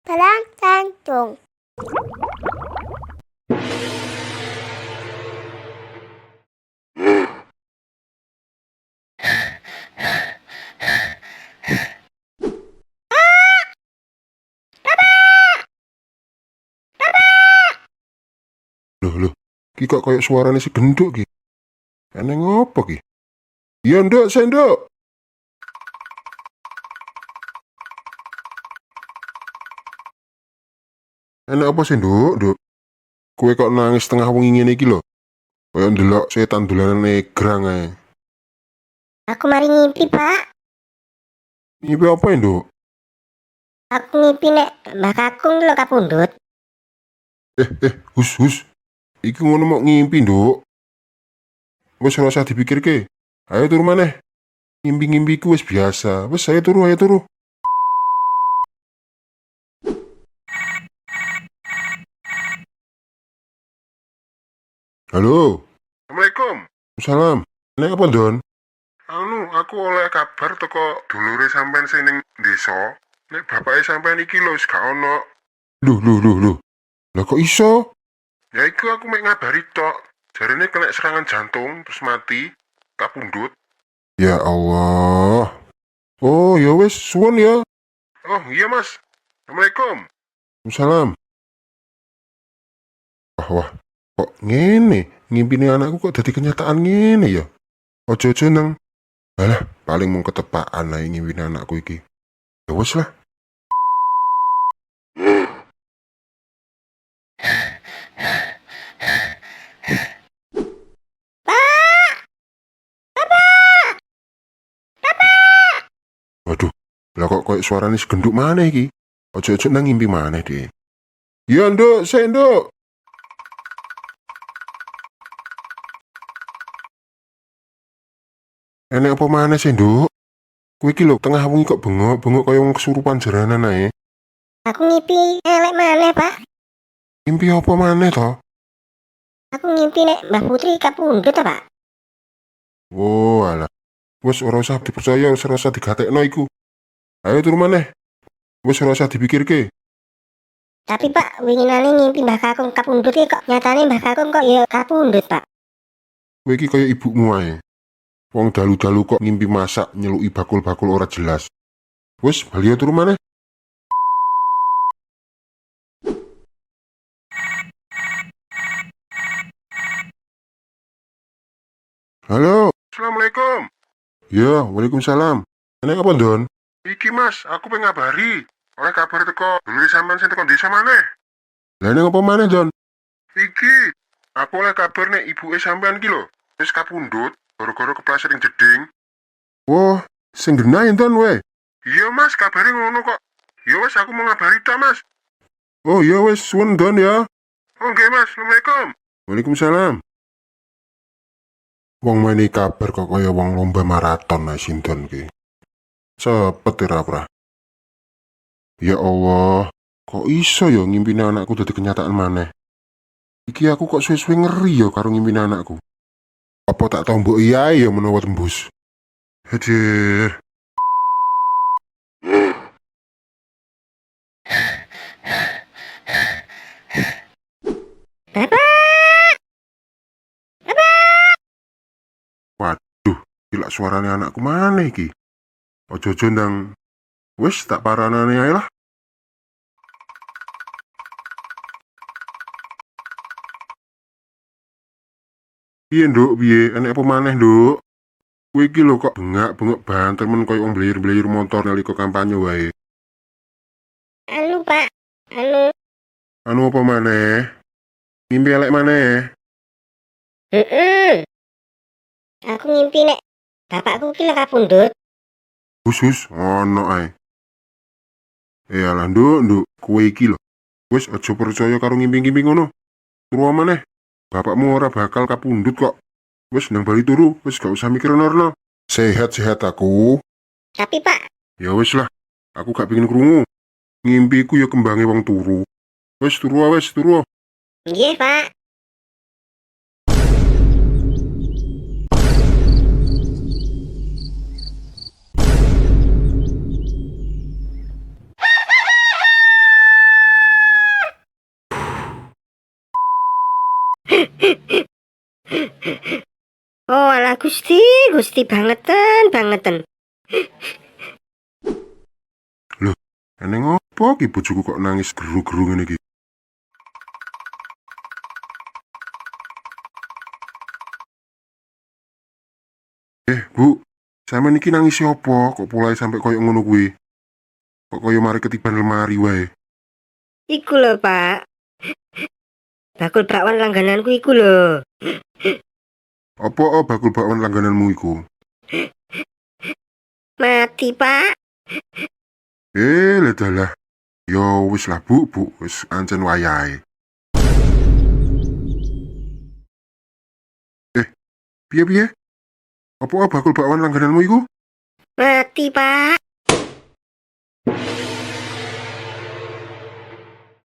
Perang Tanjung. Loh, ki kok kayak suarane si genduk ki. Eneng ngopo ki? Iya, Nduk, Nduk. Enak apa sih, Nduk? Kowe kok nangis tengah wengi ngene iki lho. Kaya ndelok setan dolanan egrang ae. Aku mari ngimpi, Pak. Ngimpi apa ya, Nduk? Aku ngimpi nek Mbah Kakung lho kapundhut. Hus. Iki ngono mau ngimpi, Nduk. Wis ora usah dipikirke. Ayo turu maneh. Ngimpi-ngimpiku wis biasa. Wis ayo turu. Halo. Assalamualaikum. Salam. Nek apa, Don? Aku oleh kabar teko dulure sampean sing ning desa. Nek bapake sampean iki lho wis gak ono. Loh. Lah kok iso? Ya iku aku mek ngabari tok. Jarine kena serangan jantung terus mati, kapundhut. Ya Allah. Oh, ya wis, suwun ya. Oh, iya, Mas. Assalamualaikum. Waalaikumsalam. Wah, kok ngene? Ngimpine anakku kok dadi kenyataan ngene ya? Ojo-ojo nang. Alah, paling mung ketepaan ae ngimpine anakku iki. Ya wis lah. Waduh, lah kok koyo suarane segenduk maneh iki? Ojo-ojo nang ngimpi maneh, Dik. Ya, Nduk, Nduk. Enek apa maneh sih, Nduk? Kowe iki lho tengah wengi kok bengok-bengok kaya wong kesurupan jaranan ae. Aku ngimpi elek maneh, Pak. Ngimpi apa maneh to? Aku ngimpi nek Mbah Putri kapundhut ta, Pak. Oh, alah. Wis ora usah dipercaya, wis ora usah digatekno iku. Ayo turu maneh. Wis ora usah dipikirke. Tapi Pak, winginane ngimpi Mbah Kakung kapundhut iki kok nyatane Mbah Kakung kok ya kapundhut, Pak. Kowe iki kaya ibumu ae. Wong dalu-dalu kok ngimpi masak nyeluki bakul-bakul ora jelas. Wis, bali turu maneh. Halo. Assalamualaikum. Ya, waalaikumsalam. Enek apa, Don? Iki, Mas, aku pengen ngabari. Oleh kabar teko dulure sampean sing teko desa maneh. Lah nek apa maneh, Don? Iki, aku oleh kabar nek ibuke sampean iki lho, wis kapundhut gara-gara kepleset ing jeding. Wah, sing genah enten we. Iya, Mas, kabare ngono kok. Ya wis aku mau ngabari ta, Mas. Oh, iya wis, suwun, Don ya. Oh, nggih, Mas. Assalamualaikum. Waalaikumsalam. Wong meni kabar kok kaya wong lomba maraton ae sinten ki. Cepet ora. Ya Allah, kok iso ya ngimpine anakku dadi kenyataan maneh. Iki aku kok suwe-suwe ngeri ya karo ngimpine anakku. Apa tak tau mbok iya ya menawa tembus. Hadir. Bapak! Waduh, gila suarane anakku maneh iki. Ojo-ojo ndang. Wis tak paranane ae lah. Piye, Nduk? Piye? Enek apa maneh, Nduk? Kowe iki lho kok bengak-bengok banter men koyo wong blayir-blayir motor nalika kampanye wae. Pak. Anu apa maneh? Ngimpi elek maneh. Aku ngimpi nek bapakku ki lho kapundhut. Hus, ono ae. Alah, Nduk, kowe iki lho. Wis aja percaya karo ngimpi-ngimpi ngono. Turu maneh. Bapakmu ora bakal kapundhut kok. Wis nang bali turu, wis gak usah mikir ono-ono. Sehat-sehat aku. Tapi Pak, Ya wis lah. Aku gak pengin krungu. Ngimpiku ya kembange wong turu. Wis turu. nggih, Pak. Gusti, Gusti bangetan. Eneng opo ki bojoku kok nangis geru-geru ngene iki? Bu, sampean iki nangis opo? Kok mulai sampai koyo ngono kuwi? Kok koyo mari ketiban lemari wae? Iku lho, Pak. Bakul bakwan langgananku iku lho. Apa bakul bakwan langgananmu iku? Mati, Pak. Ledalah. Yo wis lah bu, wis ancen wayahe. Piye? Apa bakul bakwan langgananmu iku? Mati, Pak.